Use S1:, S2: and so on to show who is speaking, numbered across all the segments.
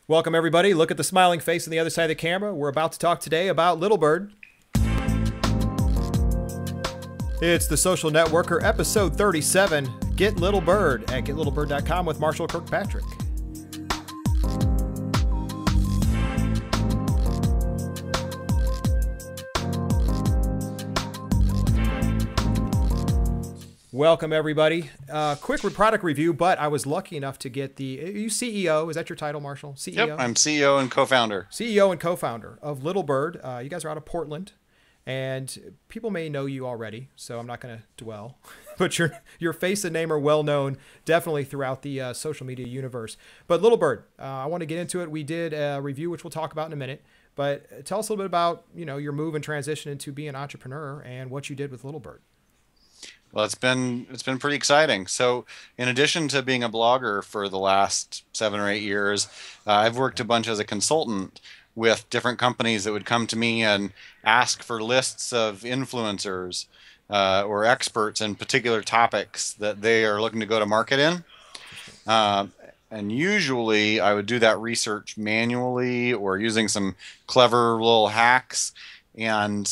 S1: Welcome, everybody. Look at the smiling face on the other side of the camera. We're about to talk today about Little Bird. It's The Social Networker, episode 37, Get Little Bird at getlittlebird.com with Marshall Kirkpatrick. Welcome, everybody. Quick product review, but I was lucky enough to get the... Are you CEO? Is that your title, Marshall? CEO?
S2: Yep, I'm CEO and co-founder.
S1: CEO and co-founder of Little Bird. You guys are out of Portland, and people may know you already, so I'm not going to dwell. But your face and name are well known, definitely throughout the social media universe. But Little Bird, I want to get into it. We did a review, which we'll talk about in a minute. But tell us a little bit about your move and transition into being an entrepreneur and what you did with Little Bird.
S2: Well, it's been pretty exciting. So in addition to being a blogger for the last 7 or 8 years, I've worked a bunch as a consultant with different companies that would come to me and ask for lists of influencers or experts in particular topics that they are looking to go to market in. And usually I would do that research manually or using some clever little hacks. And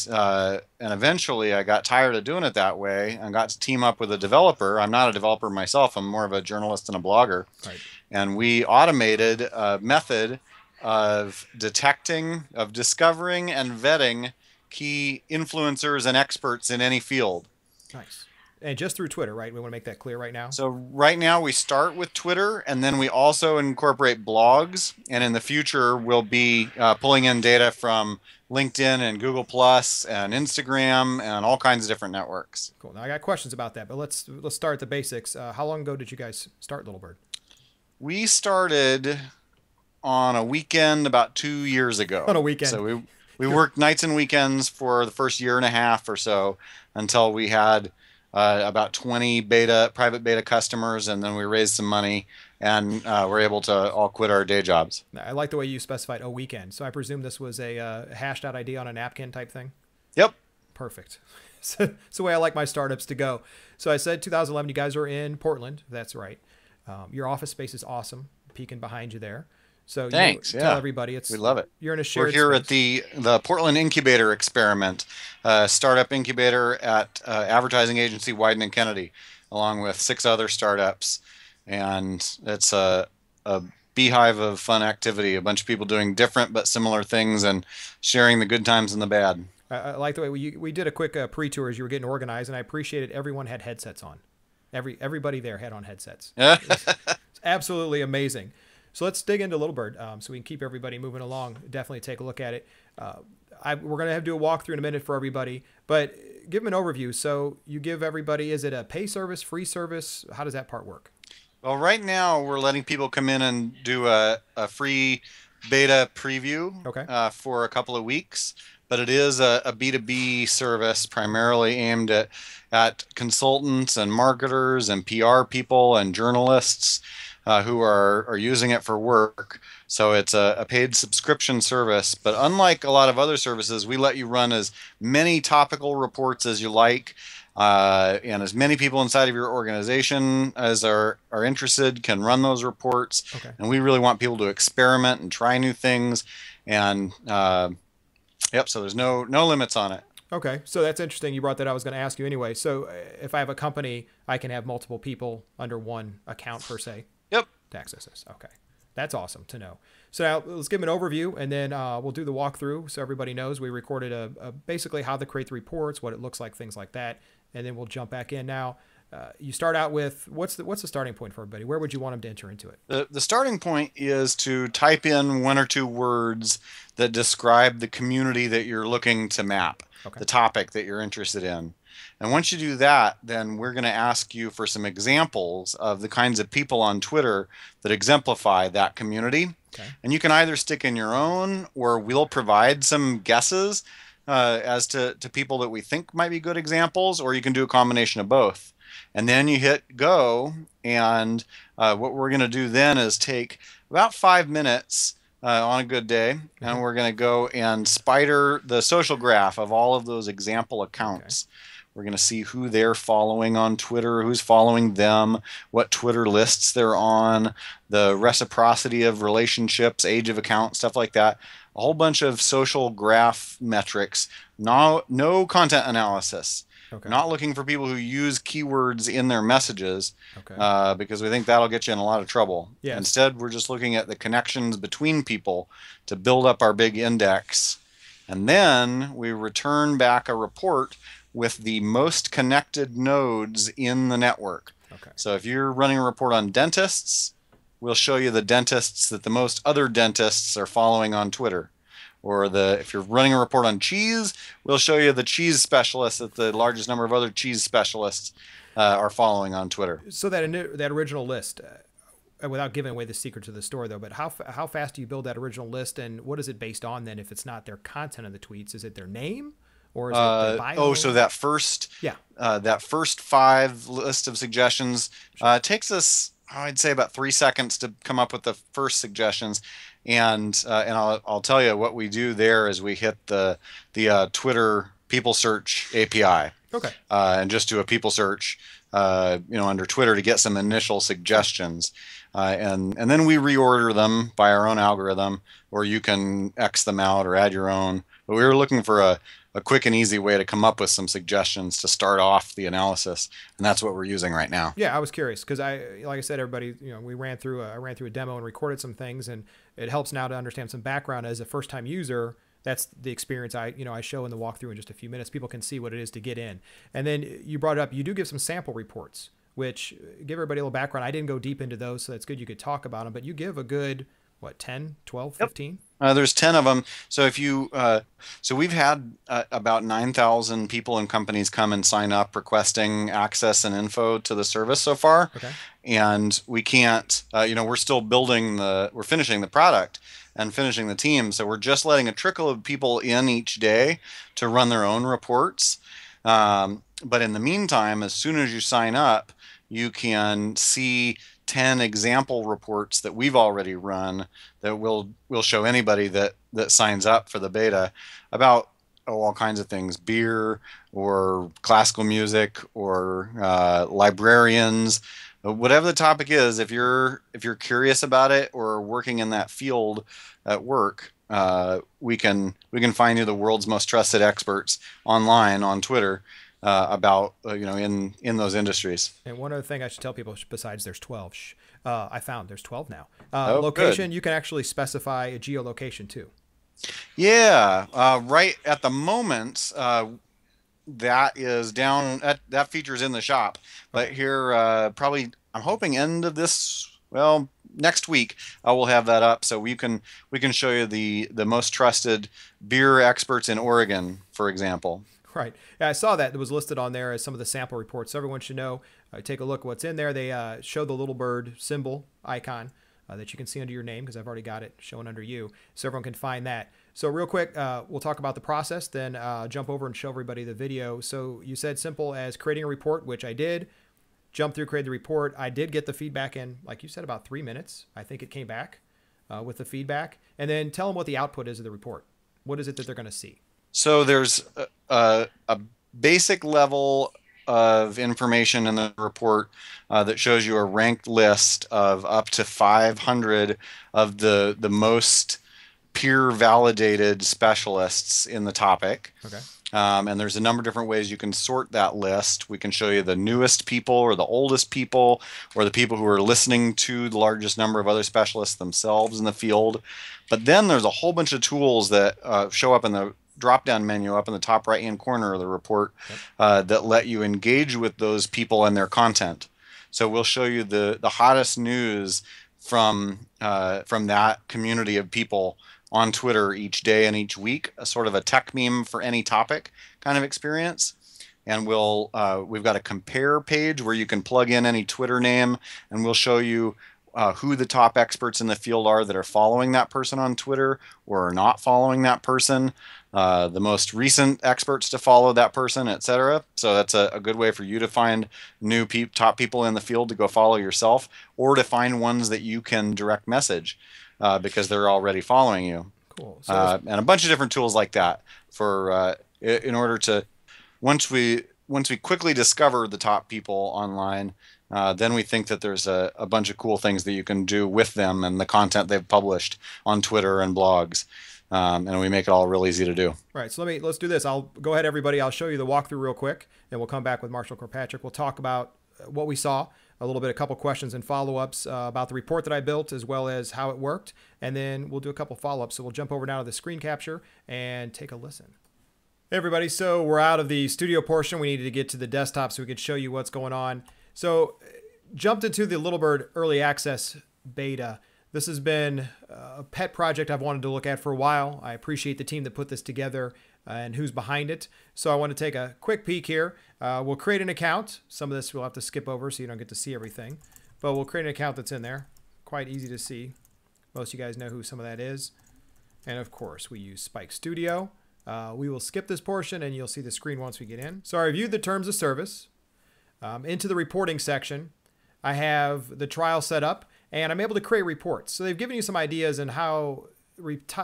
S2: eventually I got tired of doing it that way and got to team up with a developer. I'm not a developer myself. I'm more of a journalist and a blogger. Right. And we automated a method of discovering and vetting key influencers and experts in any field.
S1: Nice. And just through Twitter, right? We want to make that clear right now.
S2: So right now we start with Twitter, and then we also incorporate blogs. And in the future, we'll be pulling in data from LinkedIn and Google Plus and Instagram and all kinds of different networks.
S1: Cool. Now I got questions about that, but let's start at the basics. How long ago did you guys start Little Bird?
S2: We started on a weekend about 2 years ago.
S1: On a weekend.
S2: So we worked nights and weekends for the first year and a half or so until we had about 20 private beta customers, and then we raised some money and we're able to all quit our day jobs.
S1: I like the way you specified a weekend. So I presume this was a hashed out idea on a napkin type thing?
S2: Yep.
S1: Perfect. So it's the way I like my startups to go. So I said 2011, you guys are in Portland. That's right. Your office space is awesome, peeking behind you there. So
S2: thanks.
S1: Tell everybody we
S2: love it.
S1: You're in a shared
S2: We're here
S1: space.
S2: at the Portland Incubator Experiment, startup incubator at advertising agency Wyden & Kennedy, along with 6 other startups. And it's a beehive of fun activity, a bunch of people doing different but similar things and sharing the good times and the bad.
S1: I like the way we did a quick pre-tour as you were getting organized, and I appreciated everyone had headsets on. Everybody there had on headsets. It's absolutely amazing. So let's dig into Little Bird so we can keep everybody moving along. Definitely take a look at it. We're going to have to do a walkthrough in a minute for everybody, but give them an overview. So you give everybody, is it a pay service, free service? How does that part work?
S2: Well, right now we're letting people come in and do a free beta preview for a couple of weeks, but it is a B2B service primarily aimed at consultants and marketers and PR people and journalists who are using it for work. So it's a paid subscription service, but unlike a lot of other services, we let you run as many topical reports as you like, and as many people inside of your organization as are interested can run those reports. Okay. And we really want people to experiment and try new things, and so there's no limits on it.
S1: Okay, so that's interesting. You brought that up. I was going to ask you anyway. So if I have a company, I can have multiple people under one account per se.
S2: Yep.
S1: To access this. Okay. That's awesome to know. So now let's give them an overview, and then we'll do the walkthrough so everybody knows. We recorded basically how to create the reports, what it looks like, things like that, and then we'll jump back in. Now, you start out with, what's the starting point for everybody? Where would you want them to enter into it?
S2: The starting point is to type in 1 or 2 words that describe the community that you're looking to map, the topic that you're interested in. And once you do that, then we're going to ask you for some examples of the kinds of people on Twitter that exemplify that community. Okay. And you can either stick in your own, or we'll provide some guesses as to people that we think might be good examples, or you can do a combination of both. And then you hit go, and what we're going to do then is take about 5 minutes on a good day, and we're going to go and spider the social graph of all of those example accounts. We're going to see who they're following on Twitter, who's following them, what Twitter lists they're on, the reciprocity of relationships, age of account, stuff like that. A whole bunch of social graph metrics. No content analysis.
S1: Okay.
S2: Not looking for people who use keywords in their messages,
S1: Okay.
S2: because we think that'll get you in a lot of trouble.
S1: Yes.
S2: Instead, we're just looking at the connections between people to build up our big index. And then we return back a report with the most connected nodes in the network.
S1: Okay.
S2: So if you're running a report on dentists, we'll show you the dentists that the most other dentists are following on Twitter. Or if you're running a report on cheese, we'll show you the cheese specialists that the largest number of other cheese specialists are following on Twitter.
S1: So that original list, without giving away the secrets of the store though, but how fast do you build that original list, and what is it based on then? If it's not their content of the tweets, is it their name, or is it their bio?
S2: So that first 5 list of suggestions takes us, I'd say, about 3 seconds to come up with the first suggestions. And I'll tell you what we do there is we hit the Twitter people search API.
S1: Okay.
S2: And just do a people search, under Twitter to get some initial suggestions, and then we reorder them by our own algorithm, or you can X them out or add your own. But we were looking for a quick and easy way to come up with some suggestions to start off the analysis, and that's what we're using right now.
S1: Yeah, I was curious because like I said, everybody, I ran through a demo and recorded some things, and it helps now to understand some background as a first-time user. That's the experience I show in the walkthrough in just a few minutes. People can see what it is to get in. And then you brought it up, you do give some sample reports, which give everybody a little background. I didn't go deep into those, so that's good. You could talk about them, but you give a good, 10, 12, 15?
S2: There's 10 of them. So if you, so we've had about 9,000 people and companies come and sign up requesting access and info to the service so far.
S1: Okay.
S2: And we can't, we're still we're finishing the product and finishing the team. So we're just letting a trickle of people in each day to run their own reports. But in the meantime, as soon as you sign up, you can see 10 example reports that we've already run that we'll show anybody that signs up for the beta about all kinds of things, beer or classical music or librarians, whatever the topic is. If you're curious about it or working in that field at work, we can find you the world's most trusted experts online on Twitter about in those industries.
S1: And one other thing I should tell people, besides there's 12, I found there's 12 now.
S2: Good.
S1: Location, you can actually specify a geolocation too.
S2: Yeah, right at the moment, that is down. That feature's in the shop, but here probably I'm hoping end of this. Well, next week I will have that up, so we can show you the most trusted beer experts in Oregon, for example.
S1: Right. Yeah, I saw that. It was listed on there as some of the sample reports. So everyone should know. Take a look at what's in there. They show the little bird symbol icon that you can see under your name, because I've already got it showing under you, so everyone can find that. So real quick, we'll talk about the process, then jump over and show everybody the video. So you said simple as creating a report, which I did. Jump through, create the report. I did get the feedback in, like you said, about 3 minutes. I think it came back with the feedback. And then tell them what the output is of the report. What is it that they're going to see?
S2: So there's a basic level of information in the report that shows you a ranked list of up to 500 of the most peer-validated specialists in the topic.
S1: Okay.
S2: And there's a number of different ways you can sort that list. We can show you the newest people or the oldest people or the people who are listening to the largest number of other specialists themselves in the field. But then there's a whole bunch of tools that show up in the drop-down menu up in the top right-hand corner of the report that let you engage with those people and their content. So we'll show you the hottest news from that community of people on Twitter each day and each week, a sort of a tech meme for any topic kind of experience. And we've got a compare page where you can plug in any Twitter name, and we'll show you who the top experts in the field are that are following that person on Twitter or are not following that person, the most recent experts to follow that person, etc. So that's a good way for you to find new top people in the field to go follow yourself, or to find ones that you can direct message because they're already following you.
S1: Cool.
S2: So and a bunch of different tools like that for in order to, once we we quickly discover the top people online, then we think that there's a bunch of cool things that you can do with them and the content they've published on Twitter and blogs. And we make it all real easy to do.
S1: Right. So let's do this. I'll go ahead, everybody. I'll show you the walkthrough real quick, and we'll come back with Marshall Kirkpatrick. We'll talk about what we saw, a little bit, a couple questions and follow-ups about the report that I built, as well as how it worked. And then we'll do a couple follow-ups. So we'll jump over now to the screen capture and take a listen. Hey, everybody. So we're out of the studio portion. We needed to get to the desktop so we could show you what's going on. So jumped into the Little Bird early access beta. This has been a pet project I've wanted to look at for a while. I appreciate the team that put this together and who's behind it. So I want to take a quick peek here. We'll create an account. Some of this we'll have to skip over so you don't get to see everything. But we'll create an account that's in there. Quite easy to see. Most of you guys know who some of that is. And of course, we use Spike Studio. We will skip this portion and you'll see the screen once we get in. So I reviewed the terms of service. Into the reporting section, I have the trial set up and I'm able to create reports. So they've given you some ideas on how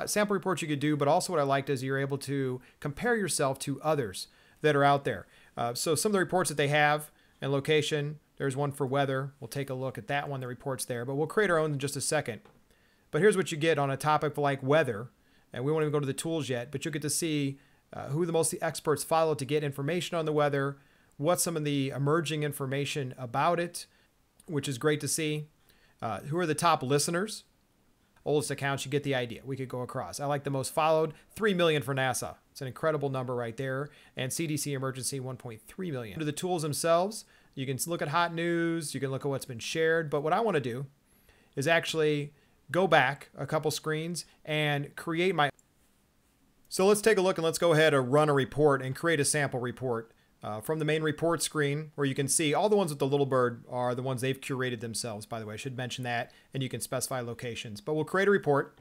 S1: sample reports you could do, but also what I liked is you're able to compare yourself to others that are out there. So some of the reports that they have and location, there's one for weather. We'll take a look at that one, the report's there, but we'll create our own in just a second. But here's what you get on a topic like weather. And we won't even go to the tools yet, but you'll get to see who the experts follow to get information on the weather, what's some of the emerging information about it, which is great to see. Who are the top listeners? Oldest accounts, you get the idea. We could go across. I like the most followed, 3 million for NASA. It's an incredible number right there. And CDC emergency, 1.3 million. To the tools themselves, you can look at hot news. You can look at what's been shared. But what I want to do is actually go back a couple screens and create my. So let's take a look and let's go ahead and run a report and create a sample report from the main report screen, where you can see all the ones with the little bird are the ones they've curated themselves. By the way, I should mention that, and you can specify locations. But we'll create a report.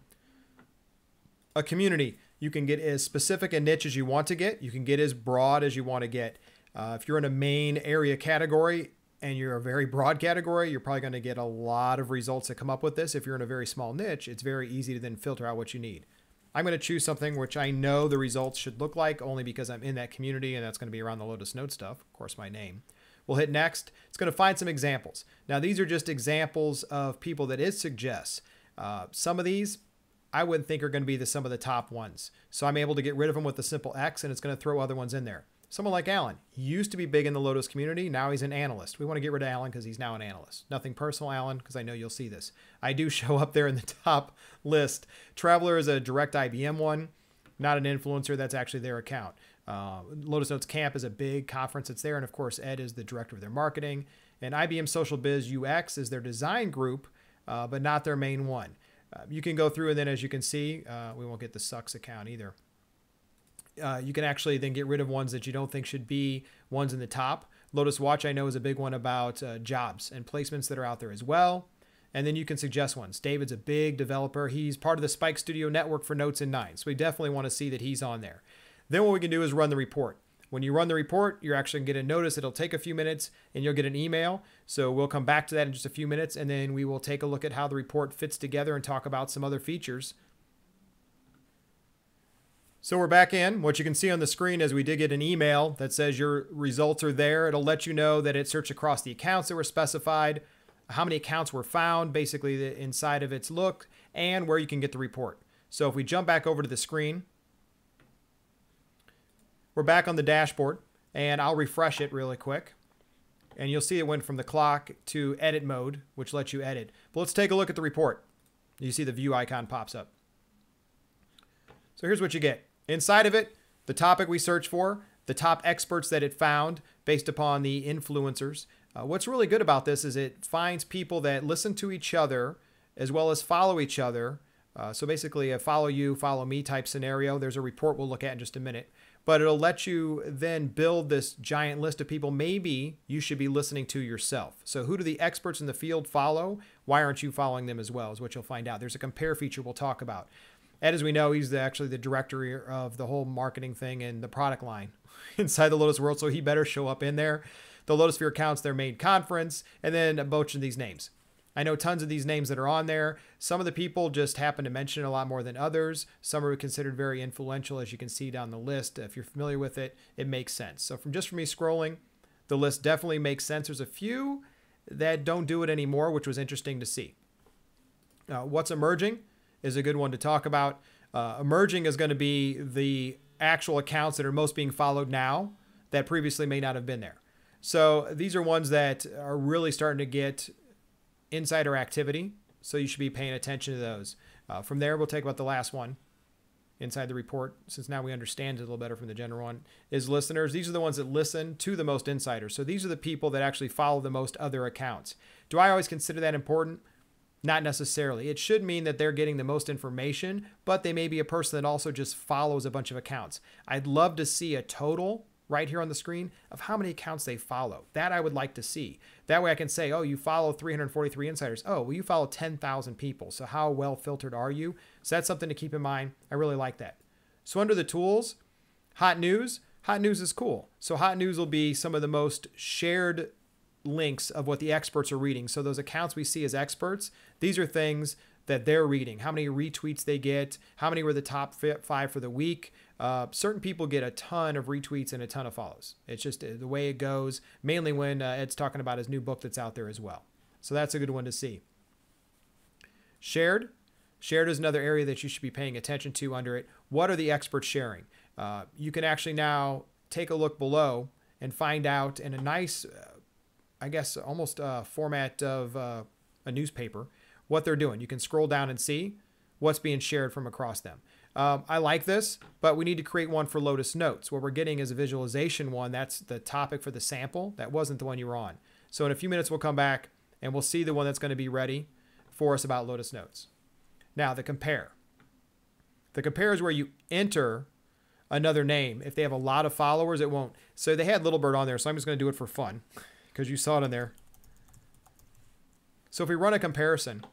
S1: A community, you can get as specific a niche as you want to get. You can get as broad as you want to get. If you're in a main area category and you're a very broad category, you're probably going to get a lot of results that come up with this. If you're in a very small niche, it's very easy to then filter out what you need. I'm going to choose something which I know the results should look like, only because I'm in that community, and that's going to be around the Lotus Note stuff. Of course, my name. We'll hit next. It's going to find some examples. Now, these are just examples of people that it suggests. Some of these I wouldn't think are going to be some of the top ones. So I'm able to get rid of them with a simple X, and it's going to throw other ones in there. Someone like Alan. He used to be big in the Lotus community. Now he's an analyst. We want to get rid of Alan because he's now an analyst. Nothing personal, Alan, because I know you'll see this. I do show up there in the top list. Traveler is a direct IBM one, not an influencer. That's actually their account. Lotus Notes Camp is a big conference that's there. And of course, Ed is the director of their marketing. And IBM Social Biz UX is their design group, but not their main one. You can go through, and then as you can see, we won't get the Sucks account either. You can actually then get rid of ones that you don't think should be ones in the top. Lotus Watch, I know, is a big one about jobs and placements that are out there as well. And then you can suggest ones. David's a big developer. He's part of the Spike Studio network for Notes and Nine. So we definitely want to see that he's on there. Then what we can do is run the report. When you run the report, you're actually going to get a notice. It'll take a few minutes and you'll get an email. So we'll come back to that in just a few minutes, and then we will take a look at how the report fits together and talk about some other features. So we're back in. What you can see on the screen is we did get an email that says your results are there. It'll let you know that it searched across the accounts that were specified, how many accounts were found, basically the inside of its look, and where you can get the report. So if we jump back over to the screen, we're back on the dashboard, and I'll refresh it really quick. And you'll see it went from the clock to edit mode, which lets you edit. But let's take a look at the report. You see the view icon pops up. So here's what you get. Inside of it, the topic we searched for, the top experts that it found based upon the influencers. What's really good about this is it finds people that listen to each other as well as follow each other. So basically a follow you, follow me type scenario. There's a report we'll look at in just a minute. But it'll let you then build this giant list of people maybe you should be listening to yourself. So who do the experts in the field follow? Why aren't you following them as well, is what you'll find out. There's a compare feature we'll talk about. Ed, as we know, he's actually the director of the whole marketing thing and the product line inside the Lotus world, so he better show up in there. The Lotusphere account's their main conference, and then a bunch of these names. I know tons of these names that are on there. Some of the people just happen to mention it a lot more than others. Some are considered very influential, as you can see down the list. If you're familiar with it, it makes sense. So from me scrolling, the list definitely makes sense. There's a few that don't do it anymore, which was interesting to see. What's emerging is a good one to talk about. Emerging is going to be the actual accounts that are most being followed now that previously may not have been there. So these are ones that are really starting to get insider activity. So you should be paying attention to those. From there, we'll take about the last one inside the report, since now we understand it a little better from the general one, is listeners. These are the ones that listen to the most insiders. So these are the people that actually follow the most other accounts. Do I always consider that important? Not necessarily. It should mean that they're getting the most information, but they may be a person that also just follows a bunch of accounts. I'd love to see a total right here on the screen of how many accounts they follow. That I would like to see. That way I can say, oh, you follow 343 insiders. Oh, well, you follow 10,000 people. So how well filtered are you? So that's something to keep in mind. I really like that. So under the tools, hot news. Hot news is cool. So hot news will be some of the most shared links of what the experts are reading. So those accounts we see as experts, these are things that they're reading, how many retweets they get, how many were the top 5 for the week. Certain people get a ton of retweets and a ton of follows. It's just the way it goes, mainly when Ed's talking about his new book that's out there as well. So that's a good one to see. Shared. Shared is another area that you should be paying attention to under it. What are the experts sharing? You can actually now take a look below and find out in a nice, I guess, almost format of a newspaper, what they're doing. You can scroll down and see what's being shared from across them. I like this, but we need to create one for Lotus Notes. What we're getting is a visualization one. That's the topic for the sample. That wasn't the one you were on. So in a few minutes, we'll come back and we'll see the one that's going to be ready for us about Lotus Notes. Now, the compare. The compare is where you enter another name. If they have a lot of followers, it won't. So they had Little Bird on there, so I'm just going to do it for fun because you saw it on there. So if we run a comparison,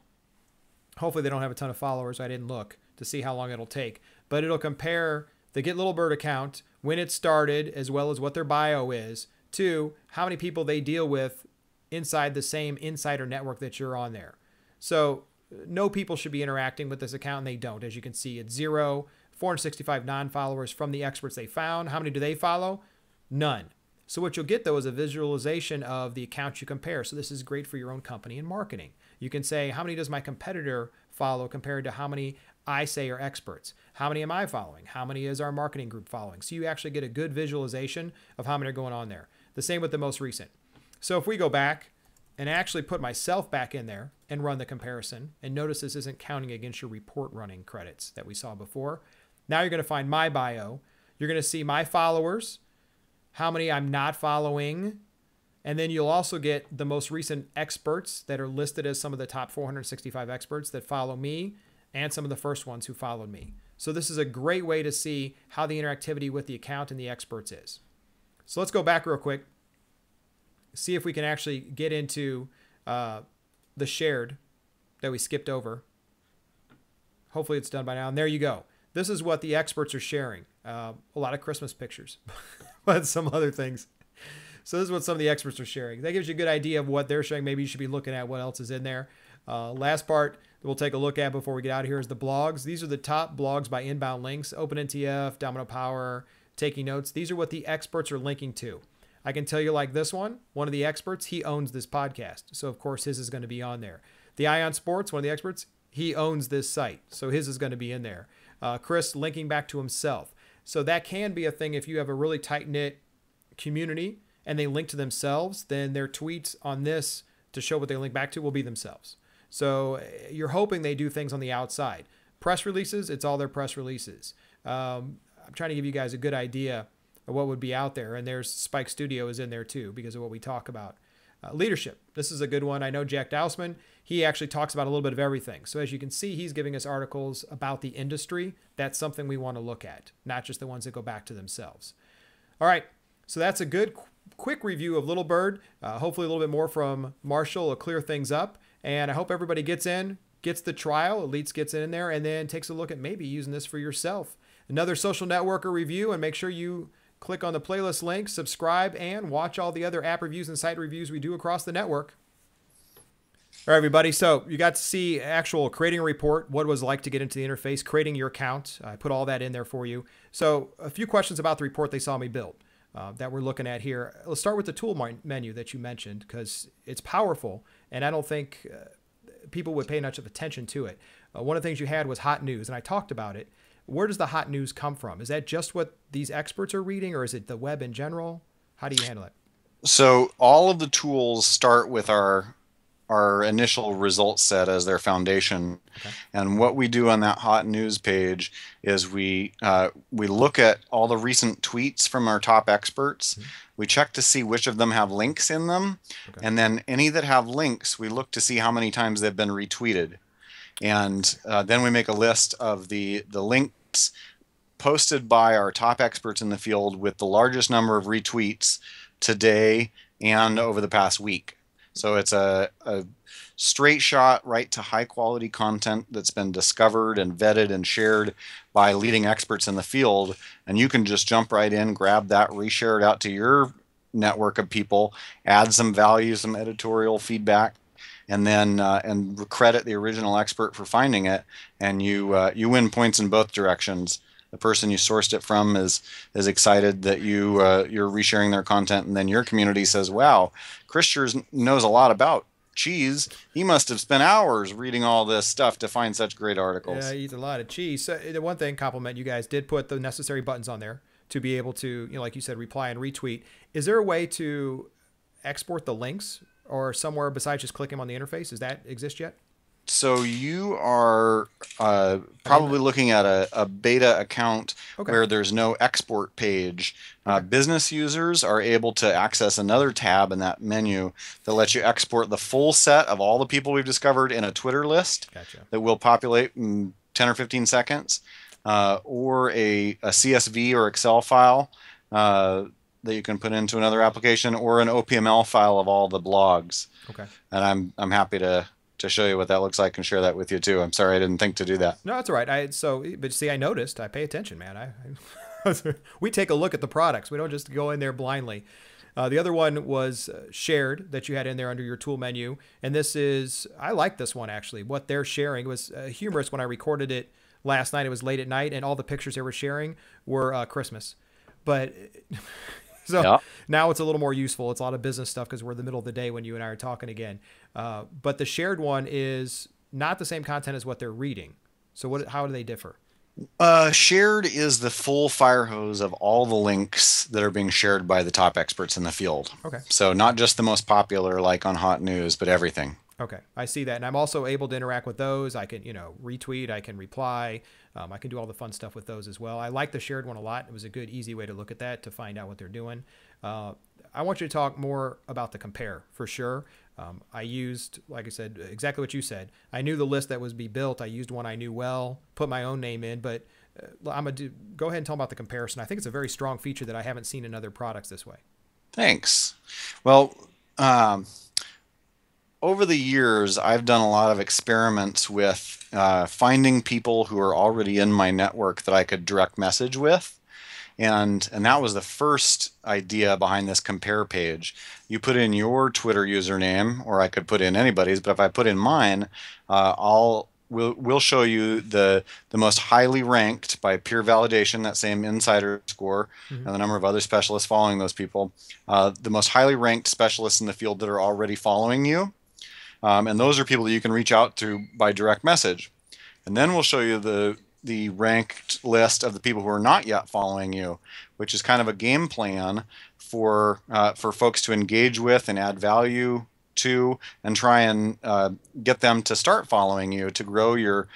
S1: hopefully they don't have a ton of followers. I didn't look to see how long it'll take, but it'll compare the Get Little Bird account, when it started, as well as what their bio is, to how many people they deal with inside the same insider network that you're on there. So no people should be interacting with this account, and they don't. As you can see, it's 0, 465 non-followers from the experts they found. How many do they follow? None. So what you'll get, though, is a visualization of the accounts you compare. So this is great for your own company and marketing. You can say, how many does my competitor follow compared to how many I say are experts? How many am I following? How many is our marketing group following? So you actually get a good visualization of how many are going on there. The same with the most recent. So if we go back and actually put myself back in there and run the comparison, and notice this isn't counting against your report running credits that we saw before. Now you're going to find my bio. You're going to see my followers, how many I'm not following, and then you'll also get the most recent experts that are listed as some of the top 465 experts that follow me and some of the first ones who followed me. So this is a great way to see how the interactivity with the account and the experts is. So let's go back real quick, see if we can actually get into the shared that we skipped over. Hopefully it's done by now. And there you go. This is what the experts are sharing. A lot of Christmas pictures, but some other things. So this is what some of the experts are sharing. That gives you a good idea of what they're sharing. Maybe you should be looking at what else is in there. Last part that we'll take a look at before we get out of here is the blogs. These are the top blogs by inbound links. OpenNTF, Domino Power, Taking Notes. These are what the experts are linking to. I can tell you like this one of the experts, he owns this podcast. So of course his is going to be on there. The Ion Sports, one of the experts, he owns this site. So his is going to be in there. Chris linking back to himself. So that can be a thing if you have a really tight-knit community and they link to themselves, then their tweets on this to show what they link back to will be themselves. So you're hoping they do things on the outside. Press releases, it's all their press releases. I'm trying to give you guys a good idea of what would be out there. And there's Spike Studio is in there too because of what we talk about. Leadership. This is a good one. I know Jack Dousman, he actually talks about a little bit of everything. So as you can see, he's giving us articles about the industry. That's something we want to look at, not just the ones that go back to themselves. All right. So that's a good quick review of Little Bird. Hopefully a little bit more from Marshall will clear things up. And I hope everybody gets the trial, Elites gets in there, and then takes a look at maybe using this for yourself. Another Social Networker review, and make sure you click on the playlist link, subscribe, and watch all the other app reviews and site reviews we do across the network. All right, everybody. So you got to see actual creating a report, what it was like to get into the interface, creating your account. I put all that in there for you. So a few questions about the report they saw me build that we're looking at here. Let's start with the tool menu that you mentioned, because it's powerful, and I don't think people would pay much of attention to it. One of the things you had was hot news, and I talked about it. Where does the hot news come from? Is that just what these experts are reading, or is it the web in general? How do you handle it?
S2: So all of the tools start with our initial result set as their foundation.
S1: Okay.
S2: And what we do on that hot news page is we look at all the recent tweets from our top experts. Mm-hmm. We check to see which of them have links in them. Okay. And then any that have links, we look to see how many times they've been retweeted. And then we make a list of the links posted by our top experts in the field with the largest number of retweets today and over the past week. So it's a straight shot right to high quality content that's been discovered and vetted and shared by leading experts in the field. And you can just jump right in, grab that, reshare it out to your network of people, add some value, some editorial feedback, and then and credit the original expert for finding it. And you win points in both directions. The person you sourced it from is excited that you're resharing their content, and then your community says, "Wow, Christian knows a lot about cheese. He must have spent hours reading all this stuff to find such great articles."
S1: Yeah, he eats a lot of cheese. So the one thing, compliment, you guys did put the necessary buttons on there to be able to, like you said, reply and retweet. Is there a way to export the links or somewhere besides just clicking on the interface? Does that exist yet?
S2: So you are probably looking at a beta account where there's no export page. Business users are able to access another tab in that menu that lets you export the full set of all the people we've discovered in a Twitter list.
S1: Gotcha.
S2: That will populate in 10 or 15 seconds, or a CSV or Excel file that you can put into another application, or an OPML file of all the blogs.
S1: Okay. And
S2: I'm happy to show you what that looks like and share that with you too. I'm sorry I didn't think to do that.
S1: No, that's all right. But see, I noticed. I pay attention, man. We take a look at the products. We don't just go in there blindly. The other one was shared that you had in there under your tool menu, and this is, I like this one actually. What they're sharing, it was humorous when I recorded it last night. It was late at night, and all the pictures they were sharing were Christmas, but. So yeah. Now it's a little more useful. It's a lot of business stuff because we're in the middle of the day when you and I are talking again. But the shared one is not the same content as what they're reading. So how do they differ?
S2: Shared is the full fire hose of all the links that are being shared by the top experts in the field.
S1: Okay.
S2: So not just the most popular like on Hot News, but everything.
S1: Okay, I see that. And I'm also able to interact with those. I can, retweet, I can reply. I can do all the fun stuff with those as well. I like the shared one a lot. It was a good, easy way to look at that, to find out what they're doing. I want you to talk more about the compare for sure. I used, like I said, exactly what you said. I knew the list that was be built. I used one I knew well, put my own name in, but I'm going to go ahead and tell about the comparison. I think it's a very strong feature that I haven't seen in other products this way.
S2: Thanks. Well, over the years, I've done a lot of experiments with finding people who are already in my network that I could direct message with. And that was the first idea behind this compare page. You put in your Twitter username, or I could put in anybody's, but if I put in mine, we'll show you the most highly ranked by peer validation, that same insider score, and the number of other specialists following those people, the most highly ranked specialists in the field that are already following you. And those are people that you can reach out to by direct message. And then we'll show you the ranked list of the people who are not yet following you, which is kind of a game plan for folks to engage with and add value to, and try and get them to start following you, to grow your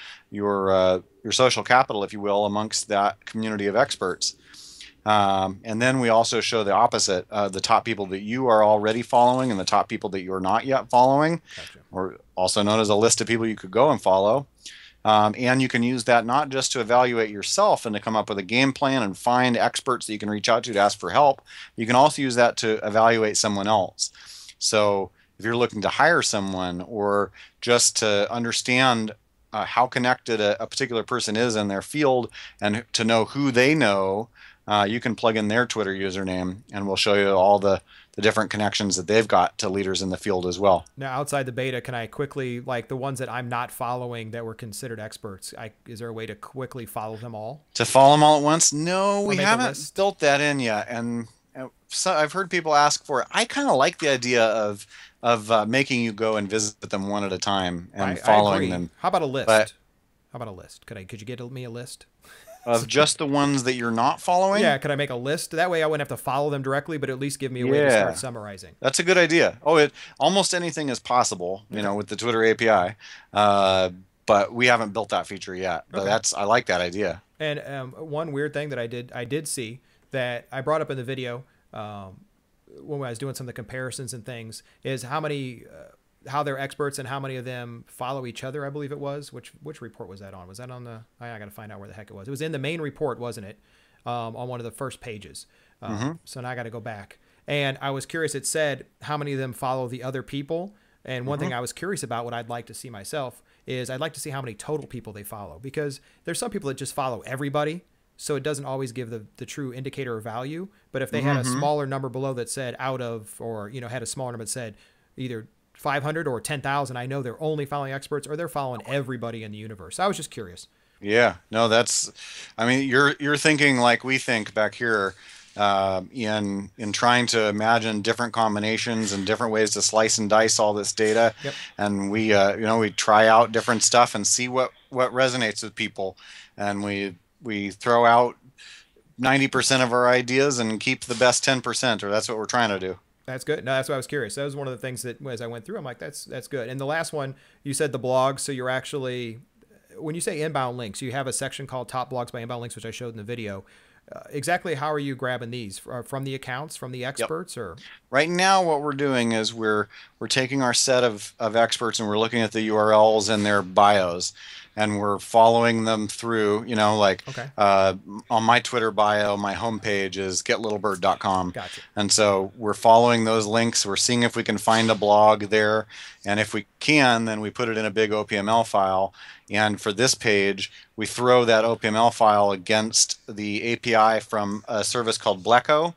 S2: social capital, if you will, amongst that community of experts. And then we also show the opposite, the top people that you are already following and the top people that you're not yet following,
S1: Gotcha.
S2: Or also known as a list of people you could go and follow. And you can use that not just to evaluate yourself and to come up with a game plan and find experts that you can reach out to ask for help. You can also use that to evaluate someone else. So if you're looking to hire someone, or just to understand how connected a particular person is in their field and to know who they know, you can plug in their Twitter username, and we'll show you all the the different connections that they've got to leaders in the field as well.
S1: Now, outside the beta, can I quickly, like the ones that I'm not following that were considered experts, is there a way to quickly follow them all?
S2: To follow them all at once? No, we haven't built that in yet. And so I've heard people ask for it. I kind of like the idea of making you go and visit them one at a time and following them.
S1: How about a list? Could you get me a list?
S2: Of just the ones that you're not following?
S1: Yeah, could I make a list? That way I wouldn't have to follow them directly, but at least give me a way to start summarizing.
S2: That's a good idea. Almost anything is possible, with the Twitter API. But we haven't built that feature yet. But I like that idea.
S1: And one weird thing that I did see that I brought up in the video when I was doing some of the comparisons and things is how they're experts and how many of them follow each other, I believe it was. Which report was that on? Was that on the... I got to find out where the heck it was. It was in the main report, wasn't it? On one of the first pages. So now I got to go back. And I was curious. It said how many of them follow the other people. And one thing I was curious about, what I'd like to see myself, is I'd like to see how many total people they follow. Because there's some people that just follow everybody. So it doesn't always give the true indicator of value. But if they had a smaller number below that said out of, or, had a smaller number that said either 500 or 10,000, I know they're only following experts or they're following everybody in the universe. I was just curious.
S2: Yeah, no, you're thinking like we think back here in trying to imagine different combinations and different ways to slice and dice all this data.
S1: Yep.
S2: And we try out different stuff and see what resonates with people. And we throw out 90% of our ideas and keep the best 10%, or that's what we're trying to do.
S1: That's good. No, that's what I was curious. That was one of the things that as I went through, I'm like, that's good. And the last one, you said the blogs. So you're actually, when you say inbound links, you have a section called Top Blogs by Inbound Links, which I showed in the video. Exactly how are you grabbing these? From the accounts, from the experts? Yep. Or
S2: right now what we're doing is we're taking our set of experts and we're looking at the URLs and their bios. And we're following them through, on my Twitter bio, my homepage is getlittlebird.com.
S1: Gotcha.
S2: And so we're following those links. We're seeing if we can find a blog there. And if we can, then we put it in a big OPML file. And for this page, we throw that OPML file against the API from a service called Bleco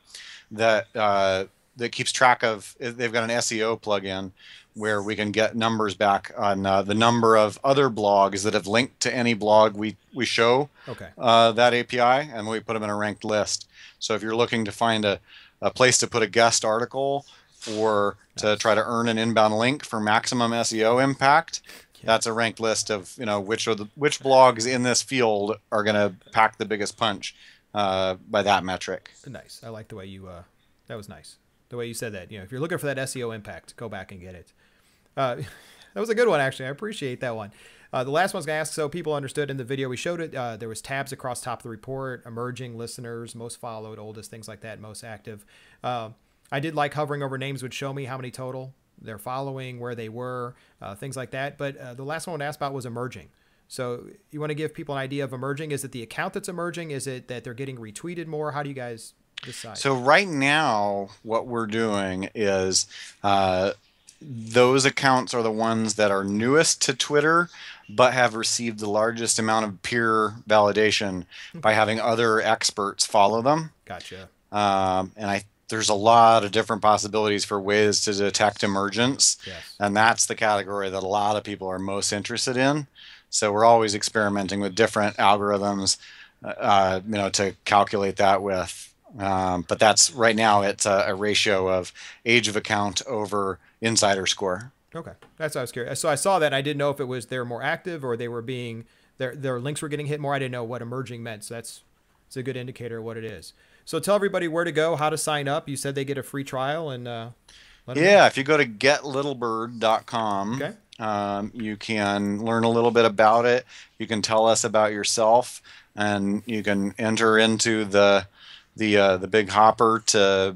S2: that keeps track of, they've got an SEO plugin where we can get numbers back on the number of other blogs that have linked to any blog we show that API, and we put them in a ranked list. So if you're looking to find a place to put a guest article or to try to earn an inbound link for maximum SEO impact, that's a ranked list of which blogs in this field are going to pack the biggest punch by that metric.
S1: Nice. I like the way you that was nice. The way you said that. If you're looking for that SEO impact, go back and get it. That was a good one, actually. I appreciate that one. The last one's going to ask, so people understood in the video, we showed it. There was tabs across top of the report, emerging listeners, most followed, oldest, things like that, most active. I did like hovering over names would show me how many total they're following, where they were, things like that. But the last one I asked about was emerging. So you want to give people an idea of emerging. Is it the account that's emerging? Is it that they're getting retweeted more? How do you guys decide?
S2: So right now, what we're doing is those accounts are the ones that are newest to Twitter, but have received the largest amount of peer validation by having other experts follow them.
S1: Gotcha.
S2: And there's a lot of different possibilities for ways to detect emergence.
S1: Yes.
S2: And that's the category that a lot of people are most interested in. So we're always experimenting with different algorithms, to calculate that with. But that's right now it's a ratio of age of account over insider score.
S1: Okay, that's what I was curious. So I saw that. And I didn't know if it was they're more active or they were being their links were getting hit more. I didn't know what emerging meant. So it's a good indicator of what it is. So tell everybody where to go, how to sign up. You said they get a free trial and
S2: if you go to getlittlebird.com, you can learn a little bit about it. You can tell us about yourself, and you can enter into the big hopper to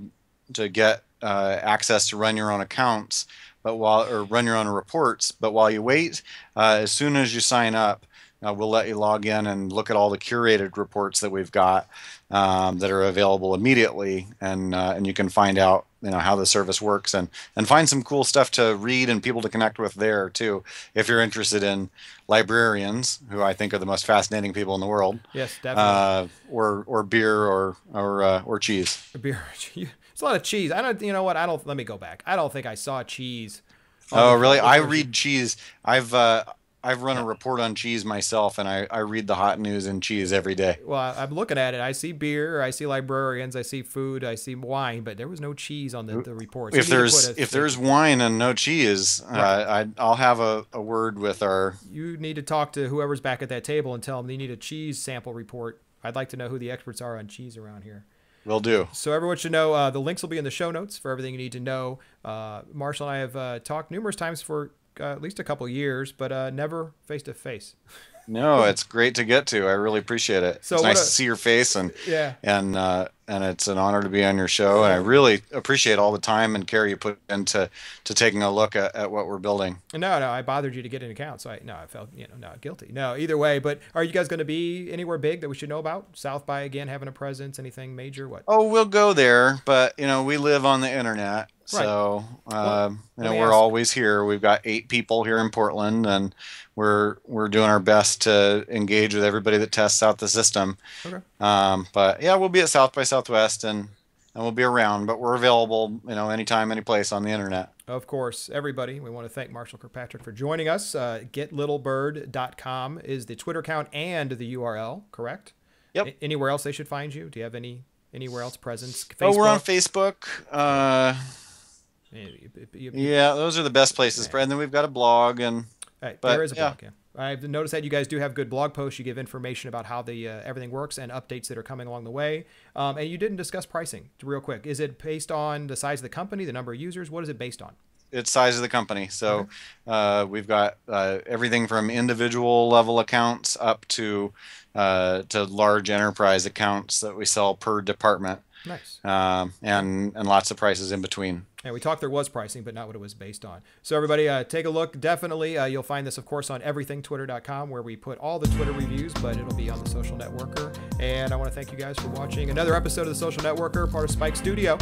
S2: get access to run your own accounts, or run your own reports. But while you wait, as soon as you sign up, we'll let you log in and look at all the curated reports that we've got that are available immediately, and you can find out how the service works and find some cool stuff to read and people to connect with there too. If you're interested in librarians, who I think are the most fascinating people in the world.
S1: Yes, definitely.
S2: Or beer or cheese.
S1: Beer. It's a lot of cheese. I don't. You know what? Let me go back. I don't think I saw cheese.
S2: Oh, really? I read cheese. I've run a report on cheese myself, and I read the hot news in cheese every day.
S1: Well, I'm looking at it. I see beer, I see librarians, I see food, I see wine, but there was no cheese on the report. So
S2: if there's wine and no cheese, I'll have a word with our.
S1: You need to talk to whoever's back at that table and tell them they need a cheese sample report. I'd like to know who the experts are on cheese around here.
S2: Will do.
S1: So everyone should know the links will be in the show notes for everything you need to know. Marshall and I have talked numerous times for at least a couple years, but never face to face.
S2: No, it's great to get to. I really appreciate it.
S1: So
S2: it's nice to see your face, and it's an honor to be on your show. And I really appreciate all the time and care you put into taking a look at what we're building.
S1: No, I bothered you to get an account, so I felt not guilty. No, either way. But are you guys going to be anywhere big that we should know about? South by again, having a presence, anything major? What?
S2: Oh, we'll go there, but we live on the internet.
S1: Right.
S2: So, we're always here. We've got 8 people here in Portland, and we're doing our best to engage with everybody that tests out the system.
S1: Okay.
S2: But yeah, we'll be at South by Southwest, and we'll be around, but we're available, anytime, any place on the internet.
S1: Of course, everybody. We want to thank Marshall Kirkpatrick for joining us. GetLittleBird.com is the Twitter account and the URL, correct?
S2: Yep.
S1: Anywhere else they should find you? Do you have anywhere else presence? Facebook?
S2: Oh, we're on Facebook. Yeah, those are the best places. Yeah. And then we've got a blog, and
S1: there is a blog. Yeah, I've noticed that you guys do have good blog posts. You give information about how the everything works and updates that are coming along the way. And you didn't discuss pricing. Real quick, is it based on the size of the company, the number of users? What is it based on?
S2: It's size of the company. So we've got everything from individual level accounts up to large enterprise accounts that we sell per department.
S1: Nice.
S2: And lots of prices in between.
S1: And we talked there was pricing, but not what it was based on. So everybody, take a look. Definitely, you'll find this, of course, on everythingtwitter.com, where we put all the Twitter reviews, but it'll be on The Social Networker. And I want to thank you guys for watching another episode of The Social Networker, part of Spike Studio.